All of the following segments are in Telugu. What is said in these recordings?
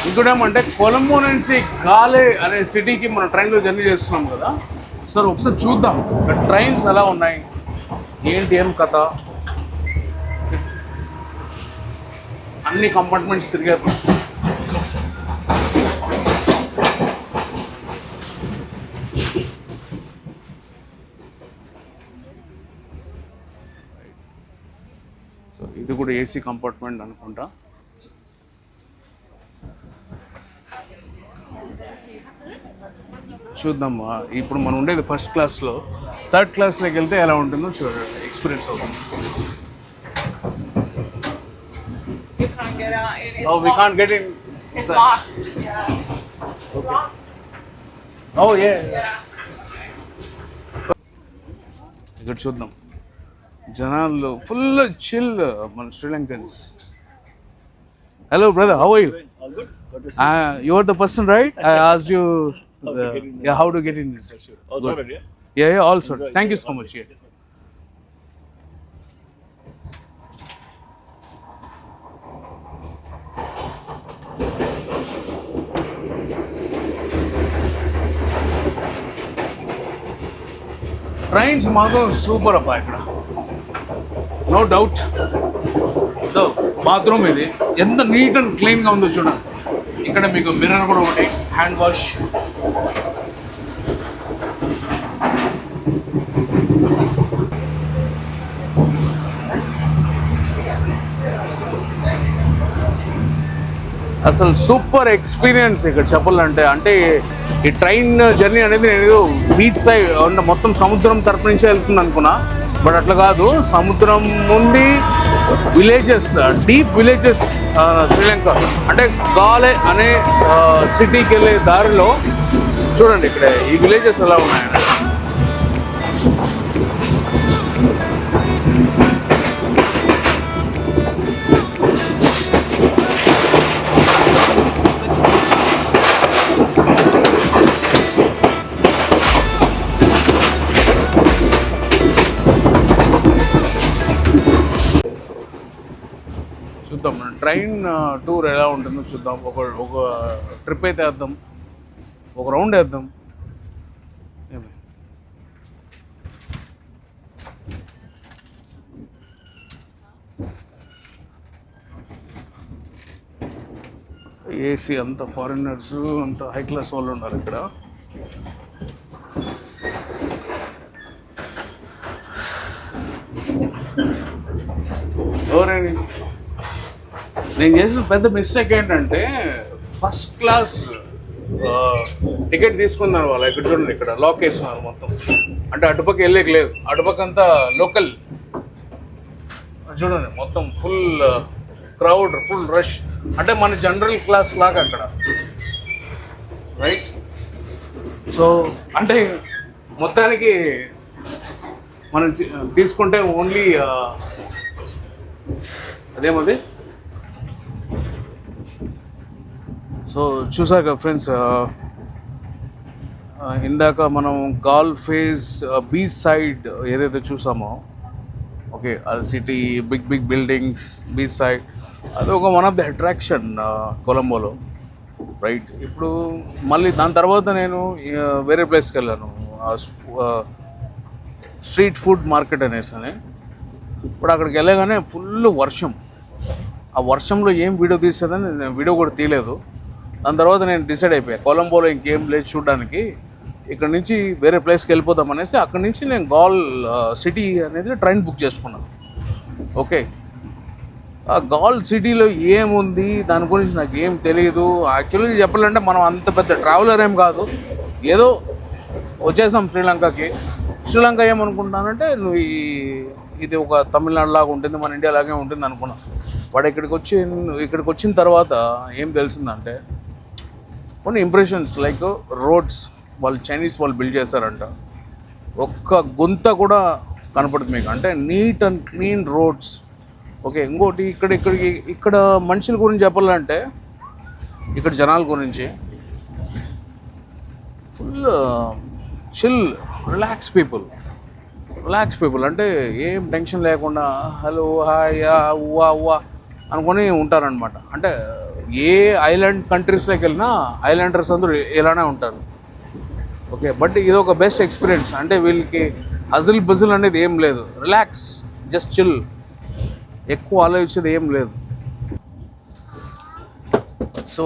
ఇంకోటేమంటే కొలంబో నుంచి గాలే అనే సిటీకి మన ట్రైన్లో జర్నీ చేస్తున్నాం కదా సార్, ఒకసారి చూద్దాం ట్రైన్స్ ఎలా ఉన్నాయి, ఏంటి ఏం కథ. అన్ని కంపార్ట్మెంట్స్ తిరిగారు. సో ఇది కూడా ఏసీ కంపార్ట్మెంట్ అనుకుంటా. చూద్దాం. ఇప్పుడు మనం ఉండేది ఫస్ట్ క్లాస్లో, థర్డ్ క్లాస్లోకి వెళ్తే ఎలా ఉంటుందో చూడండి, ఎక్స్పీరియన్స్ అవుతుంది. Oh, we can't get in. It's locked. Yeah. It's locked. Oh, yeah. ఇక్కడ చూద్దాం, జనాలు ఫుల్ చిల్ మన Sri Lankans. Hello brother, how are you? All good. You are the person, right? I asked you how to get in. Sure. All sorted, yeah? Yeah, all sorted. Thank you so much. Yeah. Trains మాత్రం సూపర్ అబ్బా ఇక్కడ, నో డౌట్. బాత్రూమ్ ఇది ఎంత నీట్ అండ్ క్లీన్గా ఉందో చూడండి. ఇక్కడ మీకు మిర్రర్ కూడా ఒకటి, హ్యాండ్ వాష్. అసలు సూపర్ ఎక్స్పీరియన్స్ ఇక్కడ చెప్పాలంటే. అంటే ఈ ట్రైన్ జర్నీ అనేది నేను బీచ్ సైడ్ మొత్తం సముద్రం తరపు నుంచే వెళ్తుంది అనుకున్నా, బట్ అట్లా కాదు. సముద్రం నుండి విలేజెస్, డీప్ విలేజెస్ శ్రీలంక. అంటే గాలే అనే సిటీకి వెళ్ళే దారిలో చూడండి ఇక్కడ ఈ విలేజెస్ ఎలా ఉన్నాయండి. చూద్దాం ట్రైన్ టూర్ ఎలా ఉంటుందో చూద్దాం. ఒక ట్రిప్ అయితే వేద్దాం, ఒక రౌండ్ వేద్దాం. ఏసీ అంత ఫారినర్స్, అంత హై క్లాస్ వాళ్ళు ఉన్నారు ఇక్కడ. ఎవరండి, నేను చేసిన పెద్ద మిస్టేక్ ఏంటంటే ఫస్ట్ క్లాస్ టికెట్ తీసుకున్నారు వాళ్ళు. ఇక్కడ చూడండి, ఇక్కడ లాక్ వేస్తున్నారు మొత్తం. అంటే అటుపక్క వెళ్ళేకి లేదు, అటుపక్క అంతా లోకల్. చూడండి మొత్తం ఫుల్ క్రౌడ్, ఫుల్ రష్. అంటే మన జనరల్ క్లాస్ లాగా అక్కడ, రైట్? సో అంటే మొత్తానికి మనం తీసుకుంటే ఓన్లీ అదేమది. సో చూసాక ఫ్రెండ్స్, ఇందాక మనం గాల్ ఫేజ్ బీచ్ సైడ్ ఏదైతే చూసామో, ఓకే, అది city, big big buildings, beach side, అది ఒక వన్ ఆఫ్ ది అట్రాక్షన్ కొలంబోలో, రైట్? ఇప్పుడు మళ్ళీ దాని తర్వాత నేను వేరే ప్లేస్కి వెళ్ళాను, స్ట్రీట్ ఫుడ్ మార్కెట్ అనేసి. ఇప్పుడు అక్కడికి వెళ్ళగానే ఫుల్ వర్షం. ఆ వర్షంలో ఏం వీడియో తీసేదని నేను వీడియో కూడా తీయలేదు. దాని తర్వాత నేను డిసైడ్ అయిపోయాను, కొలంబోలో ఇంకేం ప్లేస్ చూడడానికి, ఇక్కడ నుంచి వేరే ప్లేస్కి వెళ్ళిపోదాం అనేసి అక్కడి నుంచి నేను గాల్ సిటీ అనేది ట్రైన్ బుక్ చేసుకున్నాను. ఓకే, ఆ గాల్ సిటీలో ఏముంది దాని గురించి నాకు ఏం తెలియదు. యాక్చువల్లీ చెప్పాలంటే మనం అంత పెద్ద ట్రావెలర్ ఏం కాదు, ఏదో వచ్చేసాం శ్రీలంకకి. శ్రీలంక ఏమనుకుంటానంటే నువ్వు ఇది ఒక తమిళనాడు లాగా ఉంటుంది, మన ఇండియా లాగే ఉంటుంది అనుకున్నాను. వాడు ఇక్కడికి వచ్చిన తర్వాత ఏం తెలిసిందంటే కొన్ని ఇంప్రెషన్స్, లైక్ రోడ్స్ వాళ్ళు చైనీస్ వాళ్ళు బిల్డ్ చేశారంట. ఒక్క గుంత కూడా కనపడుతుంది మీకు, అంటే neat and clean roads. Okay, ఇంకోటి ఇక్కడ మనుషుల గురించి చెప్పాలంటే, ఇక్కడ జనాల గురించి ఫుల్ చిల్, రిలాక్స్ పీపుల్ అంటే ఏం టెన్షన్ లేకుండా హలో హాయ్ ఉవ్వా అనుకొని ఉంటారనమాట. అంటే ఏ ఐలాండ్ కంట్రీస్లోకి వెళ్ళినా ఐలాండర్స్ అందరూ ఇలానే ఉంటారు. ఓకే, బట్ ఇది ఒక బెస్ట్ ఎక్స్పీరియన్స్. అంటే వీళ్ళకి అజిల్ బజిల్ అనేది ఏం లేదు, రిలాక్స్, జస్ట్ చిల్, ఎక్కువ ఆలోచించేది ఏం లేదు. సో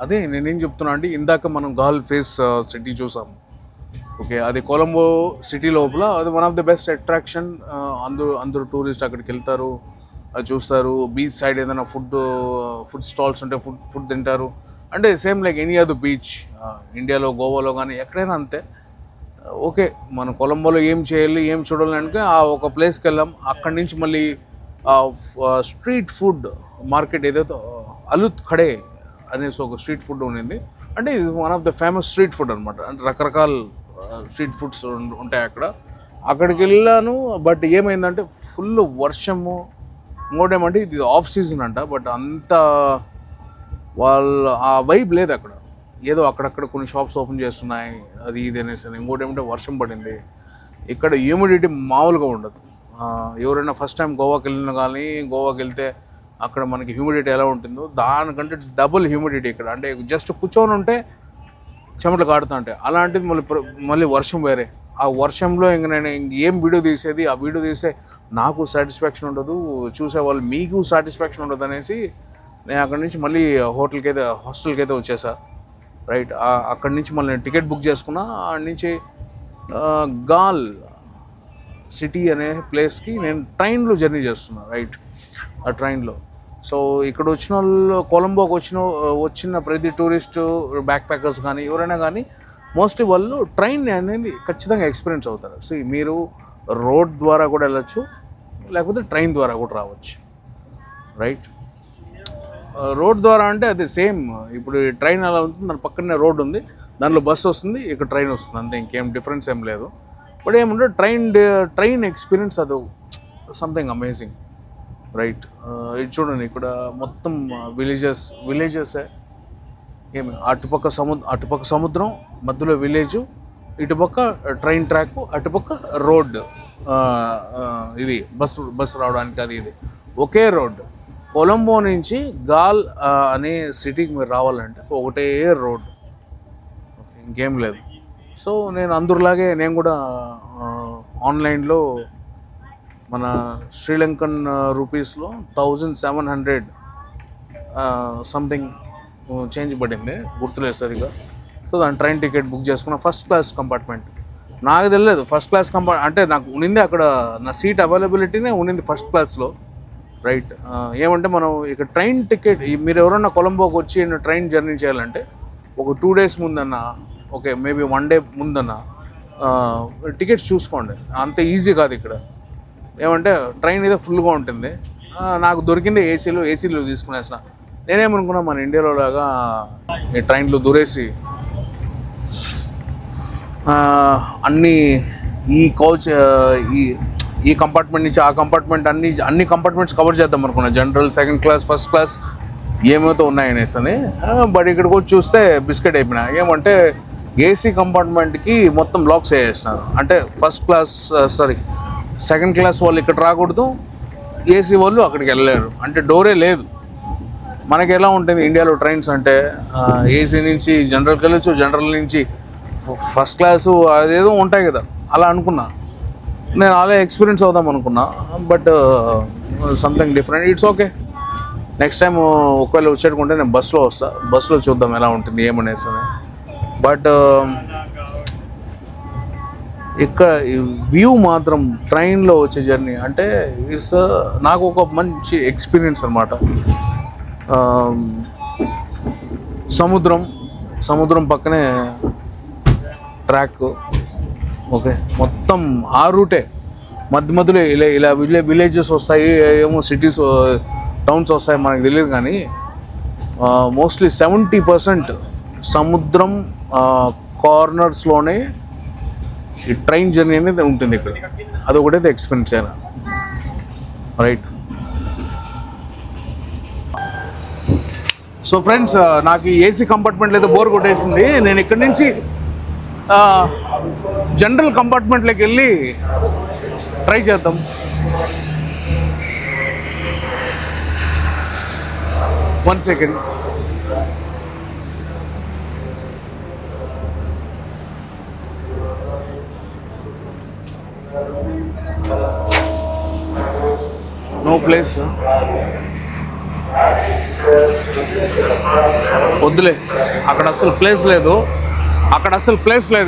అదే నేనేం చెప్తున్నా అంటే, ఇందాక మనం గాల్ ఫేస్ సిటీ చూసాం. ఓకే, అది కొలంబో సిటీ లోపల అది one of the best attraction. అందరూ టూరిస్ట్ అక్కడికి వెళ్తారు, అది చూస్తారు. బీచ్ సైడ్ ఏదైనా ఫుడ్ స్టాల్స్ ఉంటే ఫుడ్ తింటారు. అంటే same like any other beach ఇండియాలో, గోవాలో కానీ ఎక్కడైనా అంతే. ఓకే, మనం కొలంబోలో ఏం చేయాలి, ఏం చూడాలి అంటే ఆ ఒక ప్లేస్కి వెళ్ళాం. అక్కడి నుంచి మళ్ళీ స్ట్రీట్ ఫుడ్ మార్కెట్ ఏదైతే అలుత్ ఖడే అనేసి ఒక స్ట్రీట్ ఫుడ్ ఉండింది. అంటే ఇది one of the famous street food అనమాట. అంటే రకరకాల స్ట్రీట్ ఫుడ్స్ ఉంటాయి అక్కడికి వెళ్ళాను. బట్ ఏమైందంటే ఫుల్ వర్షము. ఇంకోటేమంటే ఇది ఆఫ్ సీజన్ అంట, బట్ అంత ఆ వైబ్ లేదు అక్కడ. ఏదో అక్కడక్కడ కొన్ని షాప్స్ ఓపెన్ చేస్తున్నాయి, అది ఇది అనేసి. ఇంకోటి ఏమంటే వర్షం పడింది. ఇక్కడ హ్యూమిడిటీ మామూలుగా ఉండదు. ఎవరైనా ఫస్ట్ టైం గోవాకి వెళ్ళినా కానీ, గోవాకి వెళ్తే అక్కడ మనకి హ్యూమిడిటీ ఎలా ఉంటుందో దానికంటే డబుల్ హ్యూమిడిటీ ఇక్కడ. అంటే జస్ట్ కూర్చొని ఉంటే చెమటలు కాడుతూ ఉంటాయి. అలాంటిది మళ్ళీ వర్షం వేరే. ఆ వర్షంలో ఇంక నేను ఏం వీడియో తీసేది, ఆ వీడియో తీసే నాకు సాటిస్ఫాక్షన్ ఉండదు, చూసేవాళ్ళు మీకు సాటిస్ఫాక్షన్ ఉండదు అనేసి నేను అక్కడి నుంచి మళ్ళీ హాస్టల్కి అయితే వచ్చేసా. రైట్, అక్కడి నుంచి మళ్ళీ నేను టికెట్ బుక్ చేసుకున్నా. అక్కడి నుంచి గాల్ సిటీ అనే ప్లేస్కి నేను ట్రైన్లో జర్నీ చేస్తున్నా. రైట్, ఆ ట్రైన్లో. సో ఇక్కడ వచ్చిన వాళ్ళు, కొలంబోకి వచ్చిన ప్రతి టూరిస్టు, బ్యాక్ ప్యాకర్స్ కానీ ఎవరైనా కానీ మోస్ట్లీ వాళ్ళు ట్రైన్ అనేది ఖచ్చితంగా ఎక్స్పీరియన్స్ అవుతారు. సో మీరు రోడ్ ద్వారా కూడా వెళ్ళచ్చు, లేకపోతే ట్రైన్ ద్వారా కూడా రావచ్చు. రైట్, రోడ్ ద్వారా అంటే అది సేమ్. ఇప్పుడు ట్రైన్ అలా ఉంటుంది, దాని పక్కనే రోడ్ ఉంది, దానిలో బస్సు వస్తుంది, ఇక్కడ ట్రైన్ వస్తుంది, అంతే. ఇంకేం డిఫరెన్స్ ఏం లేదు. బట్ ఏమంటే ట్రైన్ ఎక్స్పీరియన్స్ అది సంథింగ్ అమేజింగ్. రైట్, ఇది చూడండి, ఇక్కడ మొత్తం విలేజెసే. ఏమి అటుపక్క సముద్రం, మధ్యలో విలేజు, ఇటుపక్క ట్రైన్ ట్రాక్, అటుపక్క రోడ్. ఇది బస్సు రావడానికి అది ఇది ఒకే రోడ్. కొలంబో నుంచి గాల్ అనే సిటీకి మీరు రావాలంటే ఒకటే రోడ్, ఓకే, ఇంకేం లేదు. సో నేను అందరిలాగే నేను కూడా ఆన్లైన్లో మన శ్రీలంకన్ రూపీస్లో 1700 సంథింగ్ చేంజ్ పడింది, గుర్తులేదు సరిగా. సో దాని ట్రైన్ టికెట్ బుక్ చేసుకున్న, ఫస్ట్ క్లాస్ కంపార్ట్మెంట్. నాకు తెలియదు ఫస్ట్ క్లాస్ అంటే నాకు ఉన్నింది అక్కడ, నా సీట్ అవైలబిలిటీనే ఉన్నింది ఫస్ట్ క్లాస్లో. రైట్, ఏమంటే మనం ఇక ట్రైన్ టికెట్, మీరు ఎవరన్నా కొలంబోకి వచ్చి ట్రైన్ జర్నీ చేయాలంటే ఒక 2 days ముందన్న, ఓకే, మేబీ 1 day ముందన్న టికెట్స్ చూసుకోండి. అంత ఈజీ కాదు ఇక్కడ. ఏమంటే ట్రైన్ అయితే ఫుల్గా ఉంటుంది. నాకు దొరికింది ఏసీలో తీసుకునేసిన. నేనేమనుకున్నా మన ఇండియాలో లాగా ఈ ట్రైన్లో దూరేసి అన్నీ ఈ కోచ్ ఈ కంపార్ట్మెంట్ నుంచి ఆ కంపార్ట్మెంట్ అన్ని కంపార్ట్మెంట్స్ కవర్ చేద్దాం అనుకున్నా. General, second class, first class ఏమైతే ఉన్నాయనేసి అని. బట్ ఇక్కడికి వచ్చి చూస్తే బిస్కెట్ అయిపోయినా. ఏమంటే ఏసీ కంపార్ట్మెంట్కి మొత్తం లాక్స్ వేసేసినారు. అంటే సెకండ్ క్లాస్ వాళ్ళు ఇక్కడ రాకూడదు, ఏసీ వాళ్ళు అక్కడికి వెళ్ళలేరు. అంటే డోరే లేదు. మనకి ఎలా ఉంటుంది ఇండియాలో ట్రైన్స్ అంటే ఏసీ నుంచి జనరల్కి వెళ్ళచ్చు, జనరల్ నుంచి ఫస్ట్ క్లాసు అదేదో ఉంటాయి కదా, అలా అనుకున్నా. నేను అలా ఎక్స్పీరియన్స్ అవుదాం అనుకున్నా. But something different. It's okay, next time ఒకవేళ వచ్చేటుకుంటే నేను బస్సులో చూద్దాం ఎలా ఉంటుంది ఏమనేసి. బట్ ఇక్కడ వ్యూ మాత్రం ట్రైన్లో వచ్చే జర్నీ అంటే నాకు ఒక మంచి ఎక్స్పీరియన్స్ అనమాట. సముద్రం పక్కనే ట్రాక్, ఓకే, మొత్తం ఆ రూటే. మధ్యలో ఇలా విలేజెస్ వస్తాయి, ఏమో సిటీస్, టౌన్స్ వస్తాయి, మనకు తెలియదు. కానీ మోస్ట్లీ 70% సముద్రం కార్నర్స్లోనే ఈ ట్రైన్ జర్నీ అనేది ఉంటుంది ఇక్కడ. అదొకటైతే ఎక్స్పీరియన్స్ అయినా. రైట్, సో ఫ్రెండ్స్, నాకు ఈ ఏసీ కంపార్ట్మెంట్లో అయితే బోర్ కొట్టేసింది. నేను ఇక్కడి నుంచి జనరల్ కంపార్ట్మెంట్లోకి వెళ్ళి ట్రై చేద్దాం. 1 second. No place. వద్దులే, అక్కడ అసలు ప్లేస్ లేదు,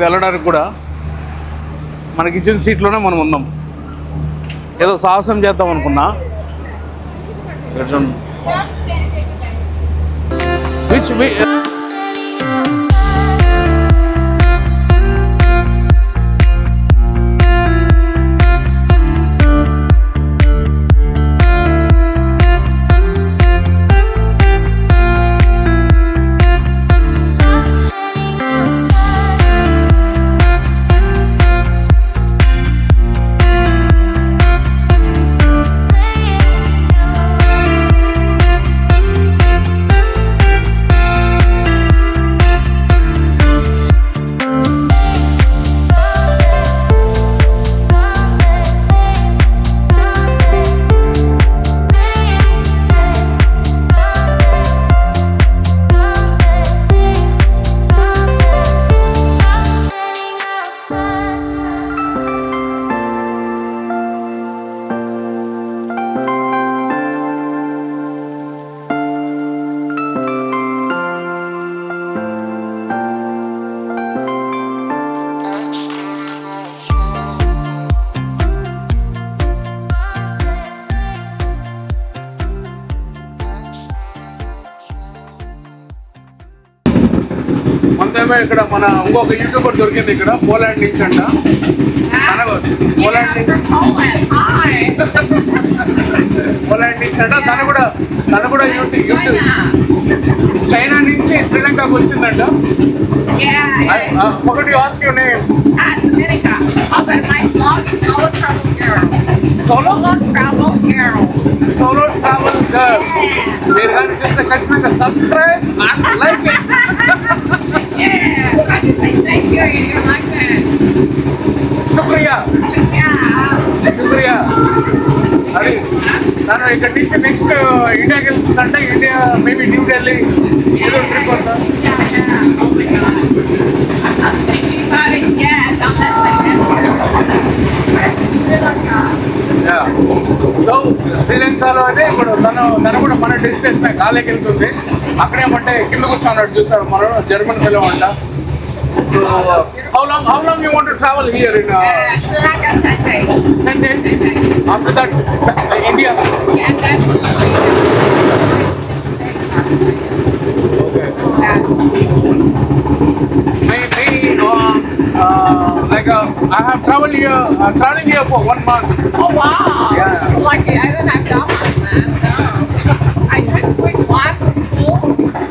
వెళ్ళడానికి కూడా. మనకి ఇచ్చిన సీట్లోనే మనం ఉన్నాం. ఏదో సాహసం చేద్దాం అనుకున్నా. మనమేమో ఇక్కడ మన ఇంకొక యూట్యూబర్ దొరికింది ఇక్కడ, పోలాండ్ నుంచి అంట. పోలాండ్ నుంచి అంట. తను కూడా యూట్యూబ్ చైనా నుంచి శ్రీలంకకు వచ్చిందంట. ఒకటి ask your name. Solo travel girl. మీరు కానీ చూస్తే ఖచ్చితంగా subscribe and like it. I just say thank you and you like that. శుక్రియా. అది తను ఇక్కడ నుంచి నెక్స్ట్ ఇండియాకి వెళ్తుందంటే, ఇండియా మేబీ న్యూ ఢిల్లీ ఏదో ట్రిప్ వస్తా. సో శ్రీలంకలో అయితే ఇప్పుడు తను కూడా మన డెస్టినేషన్ గాలికి వెళ్తుంది. అక్కడేమంటే కింద కూర్చోన్నాడు, చూసారు మనం జర్మన్ ఫిలిం అంట. So how long you want to travel here in Sri Lanka 10 days? After that India? Yeah, that's like I have traveled here, traveling here for 1 month. Oh wow! Yeah. Lucky, I didn't have that much, man. No. I just quit one school.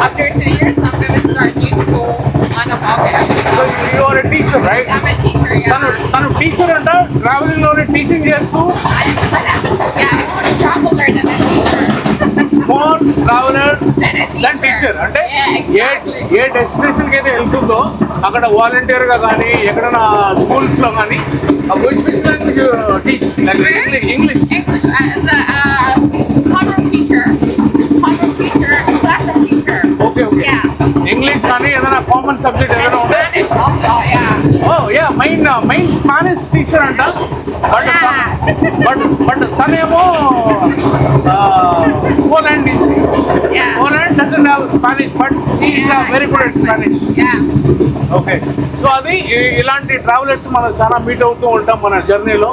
After 2 years, I'm gonna start new school on August. So you are a teacher, right? I'm a teacher, yeah. తను టీచర్ అంట, ట్రావెలింగ్ లోనే టీచింగ్ చేస్తూ. Yeah, I'm more traveler than a teacher. More traveler Than a than teacher. అంటే ఏ డెస్టినేషన్కి అయితే వెళ్తుందో అక్కడ వాలంటీర్గా కానీ ఎక్కడైనా స్కూల్స్లో కానీ which language teach? English. English as a homeroom teacher, classroom teacher. Okay okay. Yeah. English కానీ ఏదైనా కామన్ సబ్జెక్ట్ ఏదైనా ఉంటే. Spanish also, yeah. ఓ యా, మెయిన్ స్పానిష్ టీచర్ అంట. బట్ తనేమో పోలాండ్ నుంచి. Yeah. Poland doesn't have Spanish, but she is very good at Spanish. Yeah. Okay. So అది ఇలాంటి ట్రావెలర్స్ మనం చాలా మీట్ అవుతూ ఉంటాం మన జర్నీలో.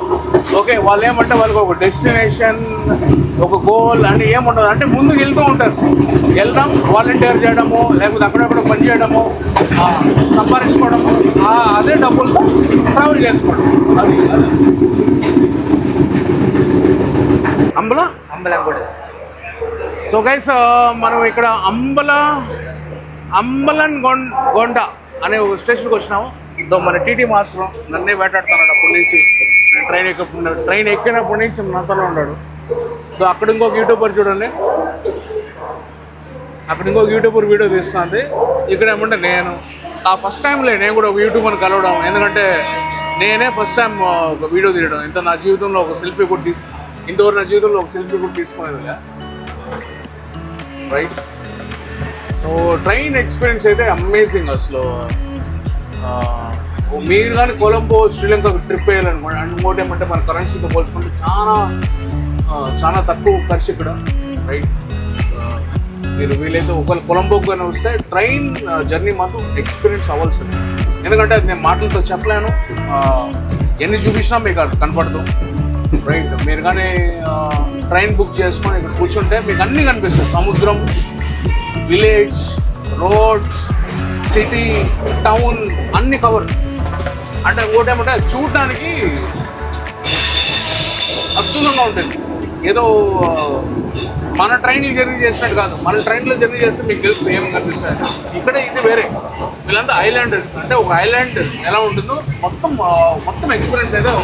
ఓకే, వాళ్ళు ఏమంటే వాళ్ళకి ఒక డెస్టినేషన్, ఒక గోల్ అని ఏముండదు. అంటే ముందుకు వెళ్తూ ఉంటారు, వెళ్దాం, వాలంటీర్ చేయడము, లేకపోతే అక్కడక్కడ పని చేయడము, సంపాదించుకోవడము, అదే డబ్బులతో ట్రావెల్ చేసుకోవడం. అది అంబలం కూడా. సో గైస్, మనం ఇక్కడ అంబలన్ గొండ అనే ఒక స్టేషన్కి వచ్చినాము. మన టీటీ మాస్టర్ నన్నే వేటాడుతున్నాడు అప్పటి నుంచి. నేను ట్రైన్ ఎక్కినప్పటి నుంచి నాతోనే ఉన్నాడు. సో అక్కడ ఇంకొక యూట్యూబర్ చూడండి, అక్కడ ఇంకొక యూట్యూబర్ వీడియో తీస్తుంది. ఇక్కడ ఏమంటే నేను ఫస్ట్ టైంలో నేను కూడా ఒక యూట్యూబర్ని కలవడం. ఎందుకంటే నేనే ఫస్ట్ టైం ఒక వీడియో తీయడం. నా జీవితంలో ఒక సెల్ఫీ కూడా ఇంతవరకు నా జీవితంలో ఒక సెల్ఫీ కూడా తీసుకునేదిగా. రైట్. ట్రైన్ ఎక్స్పీరియన్స్ అయితే అమేజింగ్ అసలు. మీరు కానీ కొలంబో శ్రీలంక ట్రిప్ వేయాలనుకోండి, అండ్ ఇంకోటి ఏమంటే మన కరెన్సీతో పోల్చుకుంటే చాలా తక్కువ ఖర్చు ఇక్కడ, రైట్. మీరు వీలైతే ఒకవేళ కొలంబోకి కానీ వస్తే ట్రైన్ జర్నీ మాత్రం ఎక్స్పీరియన్స్ అవ్వాల్సింది. ఎందుకంటే అది నేను మాటలతో చెప్పలేను, ఎన్ని చూపించినా మీకు కనపడదు, రైట్. మీరు కానీ ట్రైన్ బుక్ చేసుకొని ఇక్కడ కూర్చుంటే మీకు అన్నీ కనిపిస్తాయి. సముద్రం, విలేజ్, రోడ్స్, సిటీ, టౌన్ అన్ని కవర్. అంటే ఇంకోటి ఏమంటే చూడటానికి అద్భుతంగా ఉంటుంది. ఏదో మన ట్రైన్లో జర్నీ చేసినట్టు కాదు. మన ట్రైన్లో జర్నీ చేస్తే మీకు తెలుసు ఏం కనిపిస్తుంది. ఇక్కడ ఇది వేరే, వీళ్ళంతా ఐలాండర్స్. అంటే ఒక ఐలాండ్ ఎలా ఉంటుందో మొత్తం ఎక్స్పీరియన్స్ అయితే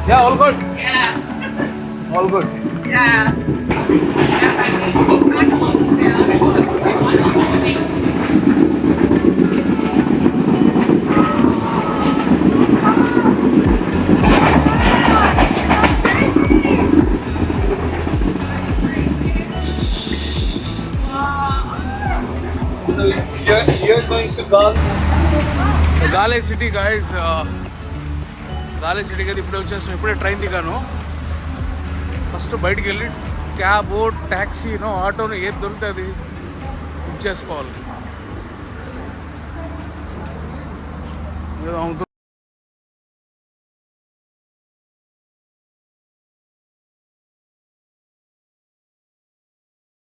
Yeah, all good. Yeah. All good. Yeah. You're going to గాలే సిటీ గాయస్. గాలే సిటీకి అయితే ఇప్పుడే వచ్చేస్తాం. ఇప్పుడే ట్రైన్ దిగాను. ఫస్ట్ బయటికి వెళ్ళి క్యాబో, ట్యాక్సీనో, ఆటోనో ఏది దొరికితే అది బుక్ చేసుకోవాలి. ఏదో